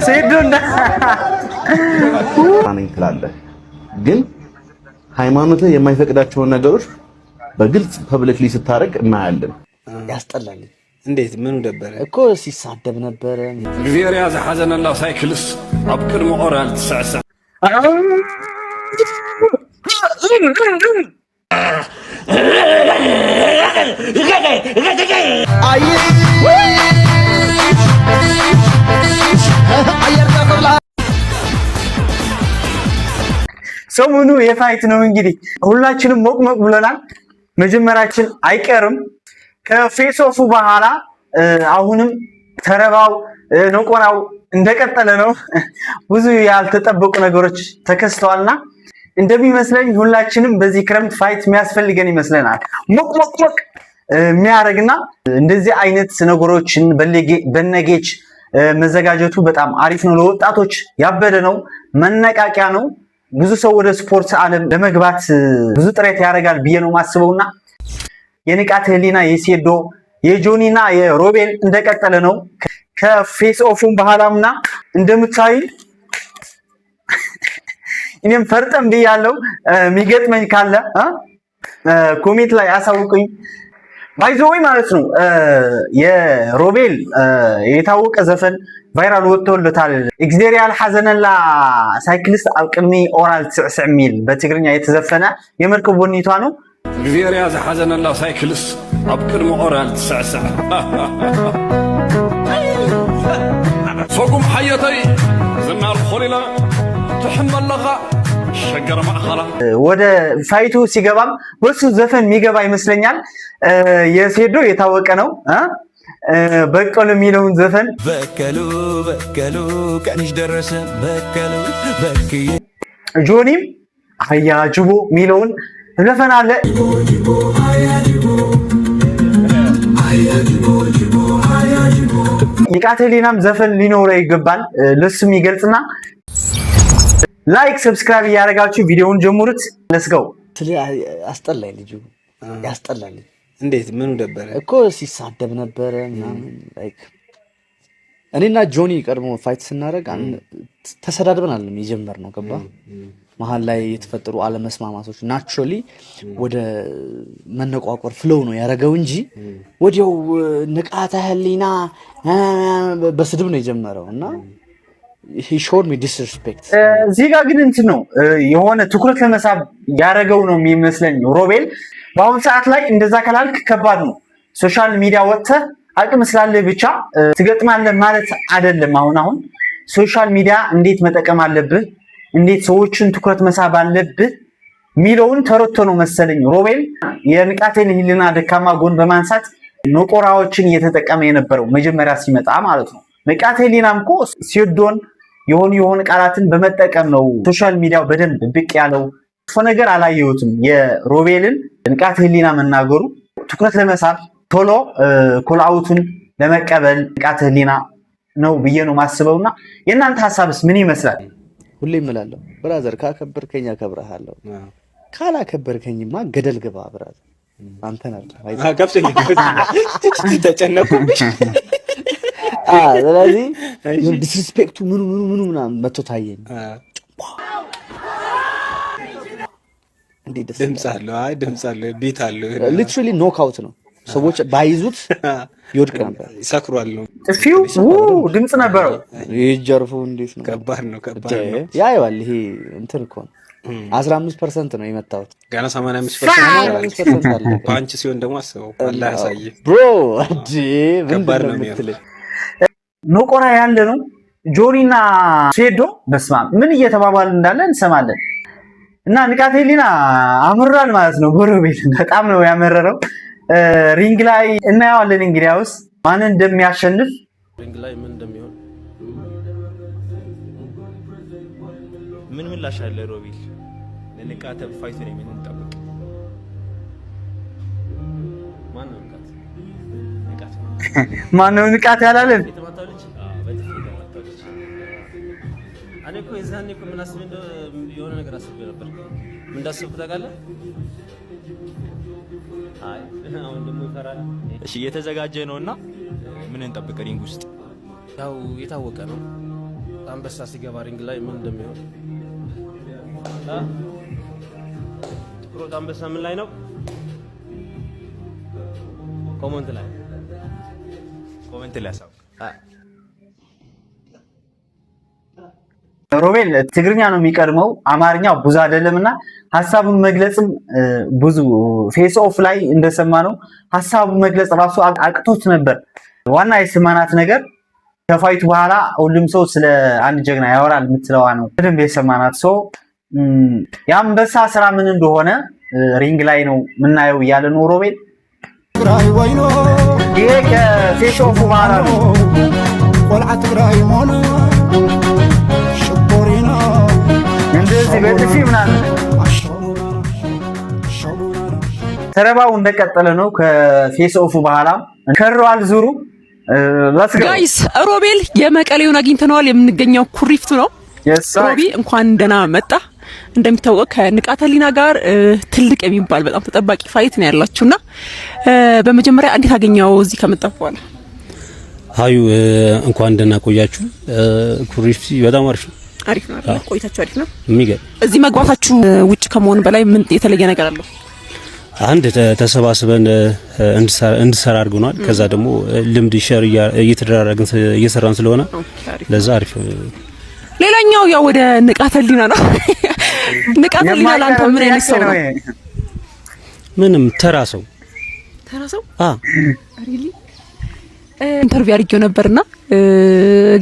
ሴዶና አነኝ ትላለህ ግን ሃይማኖትህ የማይፈቅዳቸውን ነገሮች በግልጽ ፐብሊክሊ ስታረግ እናያለን። ያስጠላል። እንዴት ምኑ ደበረ እኮ ሲሳደብ ነበር። እግዚአብሔር ያዘሐዘነላ ሳይክልስ ኣብ ቅድሚ ኦራል ተሰዕሰ ሰሞኑ የፋይት ነው እንግዲህ ሁላችንም ሞቅሞቅ ብለናል። መጀመራችን አይቀርም። ከፌስ ኦፉ በኋላ አሁንም ተረባው ነቆራው እንደቀጠለ ነው። ብዙ ያልተጠበቁ ነገሮች ተከስተዋልና እንደሚመስለኝ ሁላችንም በዚህ ክረምት ፋይት የሚያስፈልገን ይመስለናል። ሞቅሞቅ የሚያደርግና እንደዚህ አይነት ነገሮችን በነጌች መዘጋጀቱ በጣም አሪፍ ነው። ለወጣቶች ያበደ ነው፣ መነቃቂያ ነው። ብዙ ሰው ወደ ስፖርት ዓለም ለመግባት ብዙ ጥረት ያደርጋል ብዬ ነው ማስበውና የንቃተ ህሊና የሴዶ የጆኒና የሮቤል እንደቀጠለ ነው። ከፌስ ኦፉን በኋላምና እንደምታይ እኔም ፈርጠም ብያለሁ። የሚገጥመኝ ካለ ኮሜንት ላይ አሳውቁኝ። ባይዘወይ ማለት ነው የሮቤል የታወቀ ዘፈን ቫይራል ወጥቶለታል። እግዚአብሔር ሐዘነላ ሳይክሊስት አብቅድሚ ኦራል ትስዕስዕ ሚል በትግርኛ የተዘፈነ የመርከብ ቦኒቷ ነው። እግዚአብሔር ያዘሐዘነላ ሳይክልስ ኣብ ቅድሚ ኦራል ትስዕስዕ ሰጉም ሓየተይ ዝናር ኾሊላ ትሕመለኻ ሸገር ማእኸላ ወደ ፋይቱ ሲገባም በሱ ዘፈን የሚገባ ይመስለኛል። የሴዶ የታወቀ ነው። በቀሉ የሚለውን ዘፈን በቀሉ ቀንሽ ደረሰ በቀሉ በክዬ ጆኒም አያጅቦ የሚለውን ዘፈን አለ። ንቃተ ህሊናም ዘፈን ሊኖረው ይገባል ለሱም ይገልጽና ላይክ ሰብስክራይብ እያደረጋችሁ ቪዲዮውን ጀምሩት። ለስገው አስጠላኝ ልጁ ያስጠላል። እንዴት ምኑ ደበረ እኮ ሲሳደብ ነበር ምናምን ላይክ እኔና ጆኒ ቀድሞ ፋይት ስናደርግ ተሰዳድበናል የጀመርነው ገባ መሀል ላይ የተፈጠሩ አለመስማማቶች ናቹራሊ ወደ መነቋቆር ፍሎው ነው ያደረገው እንጂ ወዲያው ንቃተ ህሊና በስድብ ነው የጀመረው እና he showed me disrespect። እዚህ ጋር ግን እንትን ነው የሆነ ትኩረት ለመሳብ ያደረገው ነው የሚመስለኝ ሮቤል። በአሁን ሰዓት ላይ እንደዛ ከላልክ ከባድ ነው። ሶሻል ሚዲያ ወጥተህ አቅም ስላለህ ብቻ ትገጥማለህ ማለት አይደለም። አሁን ሶሻል ሚዲያ እንዴት መጠቀም አለብህ፣ እንዴት ሰዎችን ትኩረት መሳብ አለብህ ሚለውን ተረቶ ነው መሰለኝ ሮቤል የንቃተን ህሊና ደካማ ጎን በማንሳት ነቆራዎችን እየተጠቀመ የነበረው መጀመሪያ ሲመጣ ማለት ነው። ንቃተ ህሊናም እኮ ሲዶን የሆኑ ቃላትን በመጠቀም ነው ሶሻል ሚዲያው በደንብ ብቅ ያለው። ፎ ነገር አላየሁትም የሮቤልን ንቃተ ህሊና መናገሩ ትኩረት ለመሳብ ቶሎ ኮላውቱን ለመቀበል ንቃተ ህሊና ነው ብዬ ነው ማስበውና የእናንተ ሐሳብስ ምን ይመስላል? ሁሌ እምላለሁ ብራዘር ካከበርከኝ አከብርሃለሁ፣ ካላከበርከኝማ ገደል ግባ ብራዘር። አንተ ነህ አከብሰኝ ተጨነቁብሽ። ስለዚህ ዲስሪስፔክቱ ምኑ ምናምን መጥቶ ታየኝ። ድምፅ አለው ቢት አለው። ሊትራሊ ኖክአውት ነው። ሰዎች ባይዙት ይወድቅ ነበር። ይሰክሯል ነው ጥፊው ድምፅ ነበረው። ይጀርፉ እንዴት ነው? ከባድ ነው። ያየዋል። ይሄ እንትን እኮ ነው 15% ነው የመታሁት። ገና 85% አለ። ፓንች ሲሆን ደግሞ አስበው አላህ ያሳይ ብሮ አዲ ከባድ ነው የምትለኝ ኖቆራ ያለ ነው። ጆኒና ሴዶ በስማ ምን እየተባባሉ እንዳለ እንሰማለን። እና ንቃተ ህሊና አምራል ማለት ነው። ጎረቤት በጣም ነው ያመረረው። ሪንግ ላይ እናየዋለን። እንግዲያውስ ማን እንደሚያሸንፍ ሪንግ ላይ ምን እንደሚሆን ምን ላሻለ ሮቤል ለንቃተ ፋይት ነው የምንጠብቅ። ማን ነው ንቃተ ያላለን? እኔ እኮ የዛኔ እኮ ምን አስቤ የሆነ ነገር አስቤ ነበር። ምን እንዳሰብኩ ታውቃለህ? አይ አሁን ደግሞ ይፈራል። እሺ እየተዘጋጀ ነውና ምን እንጠብቅ? ሪንግ ውስጥ ያው የታወቀ ነው አንበሳ ሲገባ ሪንግ ላይ ምን እንደሚሆን ትኩረት አንበሳ ምን ላይ ነው? ኮሜንት ላይ ያሳው ሮቤል ትግርኛ ነው የሚቀድመው፣ አማርኛው ብዙ አይደለምና ሐሳቡን መግለጽም ብዙ ፌስ ኦፍ ላይ እንደሰማነው ሐሳቡን መግለጽ ራሱ አቅቶት ነበር። ዋና የሰማናት ነገር ከፋይቱ በኋላ ሁሉም ሰው ስለ አንድ ጀግና ያወራል የምትለዋ ነው በደንብ የሰማናት። ሰው የአንበሳ ስራ ምን እንደሆነ ሪንግ ላይ ነው የምናየው እያለ ነው ሮቤል። ይሄ ከፌስ ኦፍ በኋላ ነው። እንደዚህ በጥፊ ምናምን ተረባው እንደቀጠለ ነው። ከፌስ ኦፍ በኋላ ከሯል ዙሩ ጋይስ ሮቤል የመቀሌውን አግኝተነዋል። የምንገኘው ኩሪፍቱ ነው። ሮቢ እንኳን ደህና መጣ። እንደሚታወቀው ከንቃተ ህሊና ጋር ትልቅ የሚባል በጣም ተጠባቂ ፋይት ነው ያላችሁና በመጀመሪያ እንዴት አገኘው እዚህ ከመጣ በኋላ? ሃዩ እንኳን ደህና ቆያችሁ። ኩሪፍቱ በጣም አሪፍ ነው። አሪፍ ነው አይደል? ቆይታችሁ አሪፍ ነው። የሚገርም እዚህ መግባታችሁ ውጭ ከመሆን በላይ ምን የተለየ ነገር አለው? አንድ ተሰባስበን እንድሰራ አድርገናል። ከዛ ደግሞ ልምድ ሼር እየተደራረግን እየሰራን ስለሆነ ለዛ አሪፍ። ሌላኛው ያው ወደ ንቃተ ህሊና ነው። ንቃተ ህሊና ላንተ ምን አይነት ሰው ነው? ምንም ተራ ሰው። ሪሊ ኢንተርቪው አድርጌው ነበርና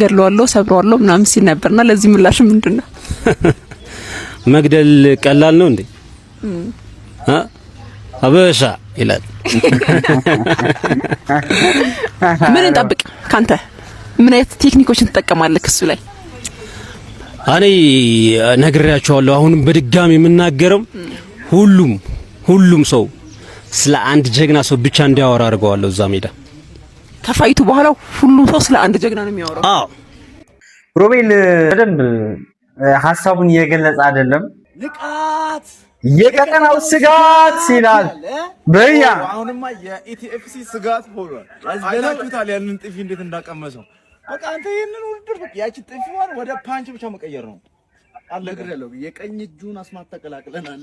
ገድለዋለሁ ሰብረዋለሁ ምናምን ሲል ነበርና ለዚህ ምላሽ ምንድነው? መግደል ቀላል ነው እንዴ? አበሻ ይላል። ምን እንጠብቅ ካንተ? ምን አይነት ቴክኒኮችን ትጠቀማለህ እሱ ላይ? እኔ ነግሬያቸዋለሁ። አሁንም በድጋሚ የምናገረው ሁሉም ሰው ስለ አንድ ጀግና ሰው ብቻ እንዲያወራ አድርገዋለሁ። እዛ ሜዳ ከፋይቱ በኋላ ሁሉም ሰው ስለ አንድ ጀግና ነው የሚያወራው። አዎ ሮቤል በደንብ ሐሳቡን እየገለጸ አይደለም። ንቃት የቀጠናው ስጋት ይላል። በያ አሁንማ የኢቲኤፍሲ ስጋት ሆኗል። አይታችሁታል ያንን ጥፊ እንዴት እንዳቀመሰው። በቃ አንተ ይሄንን ውድድር በቃ ያቺ ጥፊዋን ወደ ፓንች ብቻ መቀየር ነው። አለግረለው የቀኝ እጁን አስማት ተቀላቅለናል።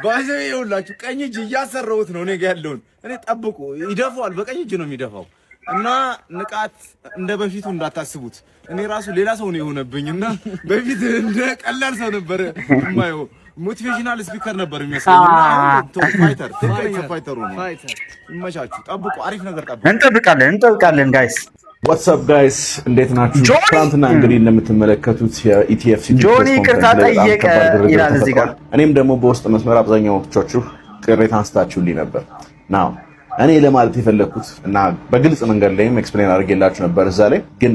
ባይዘው ይኸውላችሁ ቀኝ እጅ እያሰራሁት ነው እኔ ጋር ያለውን። እኔ ጠብቁ ይደፋዋል። በቀኝ እጅ ነው የሚደፋው እና ንቃት እንደ በፊቱ እንዳታስቡት። እኔ ራሱ ሌላ ሰው ነው የሆነብኝና በፊት እንደ ቀላል ሰው ነበር የማየው። ሞቲቬሽናል ስፒከር ነበር የሚያስፈልግና ፋይተር ነው። ይመቻችሁ፣ ጠብቁ፣ አሪፍ ነገር ጠብቁ። እንጠብቃለን ጋይስ። ዋትስአፕ ጋይስ እንዴት ናችሁ? ትናንትና እንግዲህ እንደምትመለከቱት የኢቲኤፍሲ ጆኒ ቅርታ ጠየቀ ይላል እዚህ ጋር። እኔም ደግሞ በውስጥ መስመር አብዛኛዎቻችሁ ቅሬታ አንስታችሁልኝ ነበር። ናው እኔ ለማለት የፈለኩት እና በግልጽ መንገድ ላይም ኤክስፕሌን አድርጌላችሁ ነበር። እዛ ላይ ግን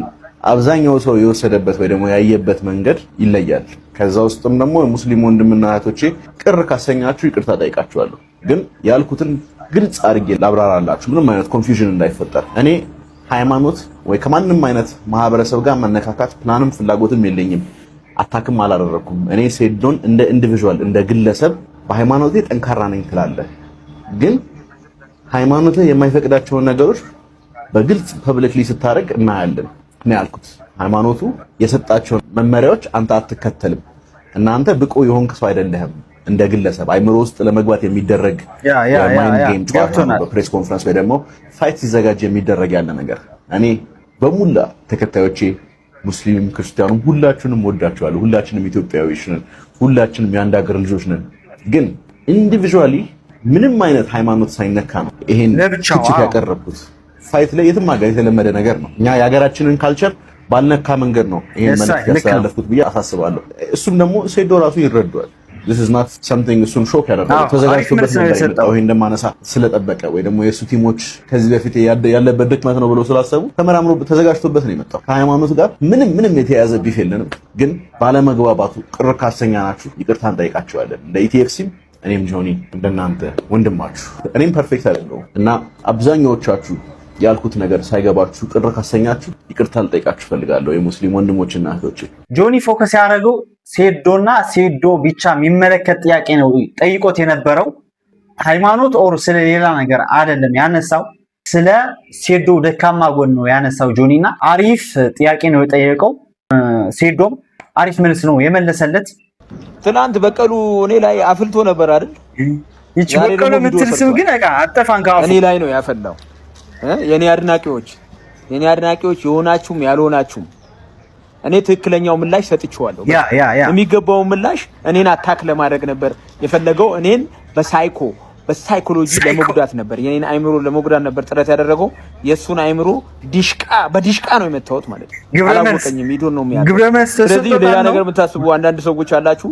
አብዛኛው ሰው የወሰደበት ወይ ደግሞ ያየበት መንገድ ይለያል። ከዛ ውስጥም ደግሞ ሙስሊም ወንድምና እህቶቼ ቅር ካሰኛችሁ ይቅርታ ጠይቃችኋለሁ። ግን ያልኩትን ግልጽ አድርጌ ላብራራላችሁ ምንም አይነት ኮንፊውዥን እንዳይፈጠር። እኔ ሃይማኖት ወይ ከማንም አይነት ማህበረሰብ ጋር መነካካት ፕላንም ፍላጎትም የለኝም። አታክም አላደረኩም። እኔ ሴዶን እንደ ኢንዲቪጁዋል እንደ ግለሰብ በሃይማኖቴ ጠንካራ ነኝ ትላለህ፣ ግን ሃይማኖት የማይፈቅዳቸውን ነገሮች በግልጽ ፐብሊክሊ ስታደርግ እናያለን ነው ያልኩት። ሃይማኖቱ የሰጣቸውን መመሪያዎች አንተ አትከተልም እና አንተ ብቁ የሆንክ ሰው አይደለህም። እንደ ግለሰብ አይምሮ ውስጥ ለመግባት የሚደረግ የማይንድ ጌም ጨዋታ ነው። በፕሬስ ኮንፈረንስ ወይ ደግሞ ፋይት ሲዘጋጅ የሚደረግ ያለ ነገር። እኔ በሙላ ተከታዮቼ ሙስሊም ክርስቲያኑም ሁላችንም ወዳችኋለሁ። ሁላችንም ኢትዮጵያዊዎች ነን። ሁላችንም የአንድ ሀገር ልጆች ነን። ግን ኢንዲቪጁዋሊ ምንም አይነት ሃይማኖት ሳይነካ ነው ይሄን ትችት ያቀረብኩት። ፋይት ላይ የትም ሀገር የተለመደ ነገር ነው። እኛ የሀገራችንን ካልቸር ባልነካ መንገድ ነው ይሄን መልዕክት ያስተላለፍኩት ብዬ አሳስባለሁ። እሱም ደግሞ ሴዶ ራሱ ይረዳዋል። this is not something እሱን ሾክ ያደርጋል። ተዘጋጅቶበት ነበር የመጣው። ይሄን እንደማነሳ ስለጠበቀ ወይ ደግሞ የሱ ቲሞች ከዚህ በፊት ያለበት ድክመት ነው ብለው ስላሰቡ ተመራምሮ ተዘጋጅቶበት ነው የመጣው። ከሃይማኖት ጋር ምንም የተያያዘ ቢፍ የለንም። ግን ባለመግባባቱ ቅር ካሰኛ ናችሁ ይቅርታ እንጠይቃችኋለን። እንደ ኢቲኤፍሲም እኔም ጆኒ እንደናንተ ወንድማችሁ እኔም ፐርፌክት አይደለሁም እና አብዛኛዎቻችሁ ያልኩት ነገር ሳይገባችሁ ቅር ካሰኛችሁ ይቅርታ ልጠይቃችሁ ፈልጋለሁ። የሙስሊም ወንድሞችና እህቶቼ ጆኒ ፎከስ ያደረገው ሴዶና ሴዶ ብቻ የሚመለከት ጥያቄ ነው ጠይቆት የነበረው። ሃይማኖት ኦር ስለሌላ ነገር አይደለም ያነሳው፣ ስለ ሴዶ ደካማ ጎን ነው ያነሳው ጆኒና አሪፍ ጥያቄ ነው የጠየቀው። ሴዶም አሪፍ መልስ ነው የመለሰለት። ትናንት በቀሉ እኔ ላይ አፍልቶ ነበር አይደል? ይቺ በቀሉ የምትልስም ግን አጠፋን ካፉ እኔ ላይ ነው ያፈላው። የኔ አድናቂዎች የሆናችሁም ያልሆናችሁም እኔ ትክክለኛው ምላሽ ሰጥቼዋለሁ። የሚገባው ምላሽ እኔን አታክ ለማድረግ ነበር የፈለገው። እኔን በሳይኮሎጂ ለመጉዳት ነበር፣ የኔን አይምሮ ለመጉዳት ነበር ጥረት ያደረገው። የሱን አይምሮ በዲሽቃ ነው የመታወት ማለት ነው። አላወቀኝም። ሂዶን ነው የሚያደርገው። ስለዚህ ሌላ ነገር የምታስቡ አንዳንድ ሰዎች አላችሁ።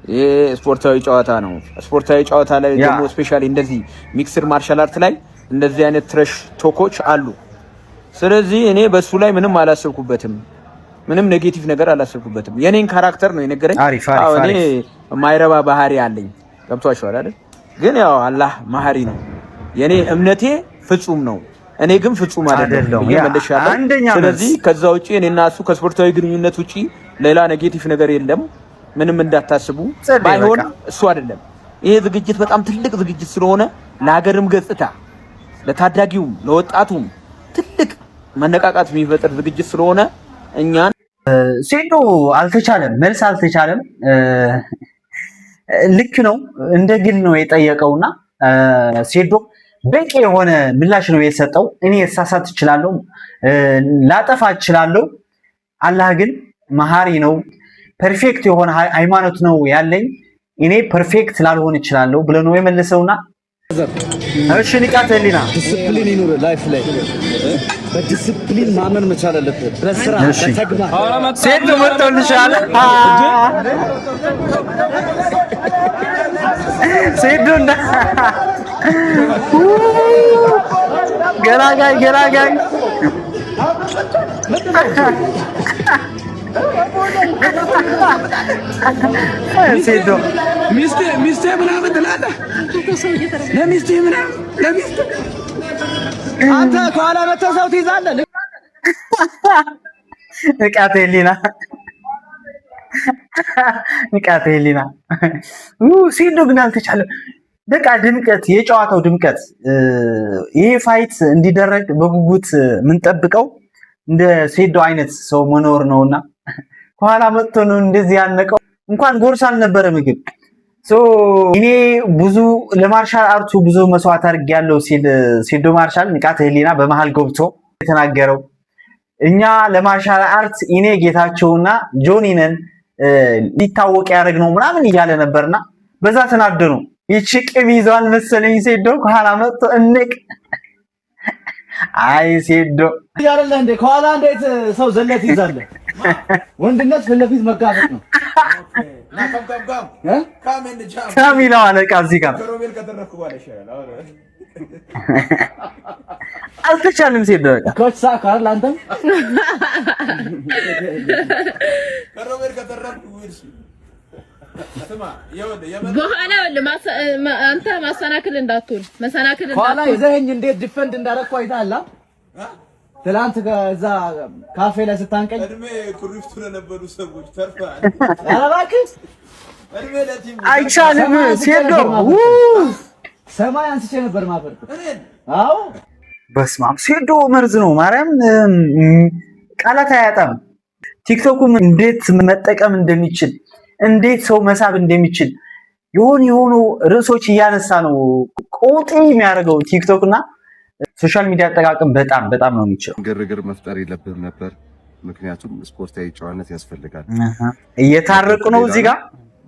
ይሄ ስፖርታዊ ጨዋታ ነው። ስፖርታዊ ጨዋታ ላይ ደግሞ ስፔሻሊ እንደዚህ ሚክስድ ማርሻል አርት ላይ እንደዚህ አይነት ትረሽ ቶኮች አሉ። ስለዚህ እኔ በሱ ላይ ምንም አላሰብኩበትም፣ ምንም ኔጌቲቭ ነገር አላሰብኩበትም። የኔን ካራክተር ነው የነገረኝ። አዎ እኔ ማይረባ ባህሪ አለኝ። ገብቷችኋል አይደል? ግን ያው አላህ መሐሪ ነው። የኔ እምነቴ ፍጹም ነው፣ እኔ ግን ፍጹም አይደለም ይመለሻለሁ። ስለዚህ ከዛ ውጪ እኔና እሱ ከስፖርታዊ ግንኙነት ውጪ ሌላ ኔጌቲቭ ነገር የለም። ምንም እንዳታስቡ። ባይሆን እሱ አይደለም ይሄ ዝግጅት በጣም ትልቅ ዝግጅት ስለሆነ ለሀገርም ገጽታ ለታዳጊውም ለወጣቱም ትልቅ መነቃቃት የሚፈጥር ዝግጅት ስለሆነ እኛን ሴዶ አልተቻለም፣ መልስ አልተቻለም። ልክ ነው፣ እንደ ግል ነው የጠየቀውና ሴዶ በቂ የሆነ ምላሽ ነው የሰጠው። እኔ እሳሳት እችላለሁ፣ ላጠፋ እችላለሁ፣ አላህ ግን መሐሪ ነው። ፐርፌክት የሆነ ሃይማኖት ነው ያለኝ፣ እኔ ፐርፌክት ላልሆን እችላለሁ ብሎ ነው የመለሰውና እሺ ንቃተ ህሊና ዲሲፕሊን ይኑር ላይፍ ላይ በዲሲፕሊን ማመን መቻል አለበት። በስራ በተግባር ሴት መጥቶልሻል። ሴቱና ገራጋይ ሴዶ ሚስቴ ምናምን ትላለህ። ለሚስቴ ምናምን ለሚስቴ አንተ ከኋላ መተህ ሰው ትይዛለህ። ንቃተ ህሊና ሴዶ ግን አልተቻለም። በቃ ድምቀት፣ የጨዋታው ድምቀት ይሄ ፋይት እንዲደረግ በጉጉት የምንጠብቀው እንደ ሴዶ አይነት ሰው መኖር ነውና ከኋላ መጥቶ ነው እንደዚህ ያነቀው። እንኳን ጎርስ አልነበረ ምግብ እኔ ብዙ ለማርሻል አርቱ ብዙ መስዋዕት አድርጌያለሁ ሲል ሴዶ ማርሻል ንቃተ ህሊና በመሃል ገብቶ የተናገረው እኛ ለማርሻል አርት እኔ ጌታቸውና ጆኒ ነን ሊታወቅ ያደረግነው ምናምን እያለ ነበርና በዛ ተናደኑ። ይቺ ቅብ ይዟል መሰለኝ ሴዶ ከኋላ መጥቶ እንቅ አይ ሴዶ ያረለ እንደ ከኋላ እንዴት ሰው ዘለት ይዛለ? ወንድነት ፊት ለፊት መጋፈጥ ነው። ካሚላው አለቃ እዚህ ጋር አልተቻለም። ሴዶ ኮች ሳካር አንተም ከሮቤል ከተረፍኩ ዊርስ በኋላ አንተ ማሰናክል እንዳትሆን ኋላ ይዘኸኝ እንዴት ዲፈንድ እንዳደረኩ አይተሃል። ትላንት ከዛ ካፌ ላይ ስታንቀኝ እድሜ ኩሪፍቱ ለነበሩ ሰዎች ተርፋል። ኧረ እባክህ እድሜ ለቲም አይቻልም። ሴዶ ሰማይ አንስቼ ነበር ማፈር። አዎ በስመ አብ ሴዶ መርዝ ነው። ማርያም ቃላት አያጣም። ቲክቶኩም እንዴት መጠቀም እንደሚችል እንዴት ሰው መሳብ እንደሚችል የሆኑ ርዕሶች እያነሳ ነው ቆጤ የሚያደርገው ቲክቶክ እና ሶሻል ሚዲያ አጠቃቀም በጣም ነው የሚችለው። ግርግር መፍጠር የለብህም ነበር፣ ምክንያቱም ስፖርታዊ ጨዋነት ያስፈልጋል። እየታረቁ ነው እዚህ ጋር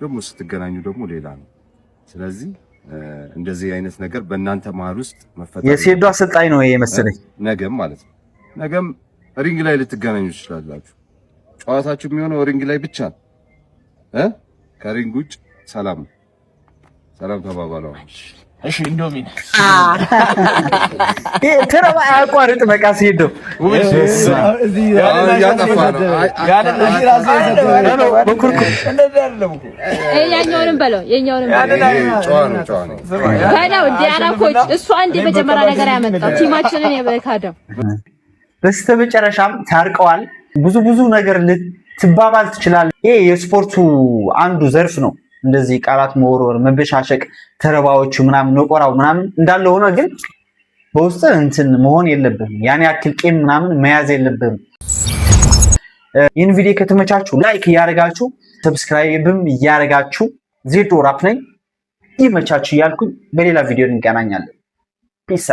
ደግሞ ስትገናኙ ደግሞ ሌላ ነው። ስለዚህ እንደዚህ አይነት ነገር በእናንተ መሀል ውስጥ መፈጠር የሴዶ አሰልጣኝ ነው ይሄ መሰለኝ። ነገም ማለት ነው ነገም ሪንግ ላይ ልትገናኙ ትችላላችሁ። ጨዋታችሁ የሚሆነው ሪንግ ላይ ብቻ ነው። ከሪንግ ውጭ ሰላም ተባባሉ። እሺ ኢንዶሚን ተረባ አቋርጥ በቃ ሴዶ እዚህ ያጠፋ ነው የኛውንም በለው በለው ዲያና ኮች እሱ አንድ የመጀመሪያ ነገር ያመጣው ቲማችንን የበካደው። በስተመጨረሻም ታርቀዋል። ብዙ ነገር ልትባባል ትችላለህ። ይሄ የስፖርቱ አንዱ ዘርፍ ነው። እንደዚህ ቃላት መወርወር፣ መበሻሸቅ፣ ተረባዎቹ ምናምን ነቆራው ምናምን እንዳለ ሆኖ ግን በውስጥ እንትን መሆን የለብህም። ያን ያክል ቂም ምናምን መያዝ የለብህም። ይህን ቪዲዮ ከተመቻችሁ ላይክ እያደረጋችሁ ሰብስክራይብም እያደረጋችሁ ዜዶ ራፕ ነኝ ይመቻችሁ እያልኩኝ በሌላ ቪዲዮ እንገናኛለን። ፒስ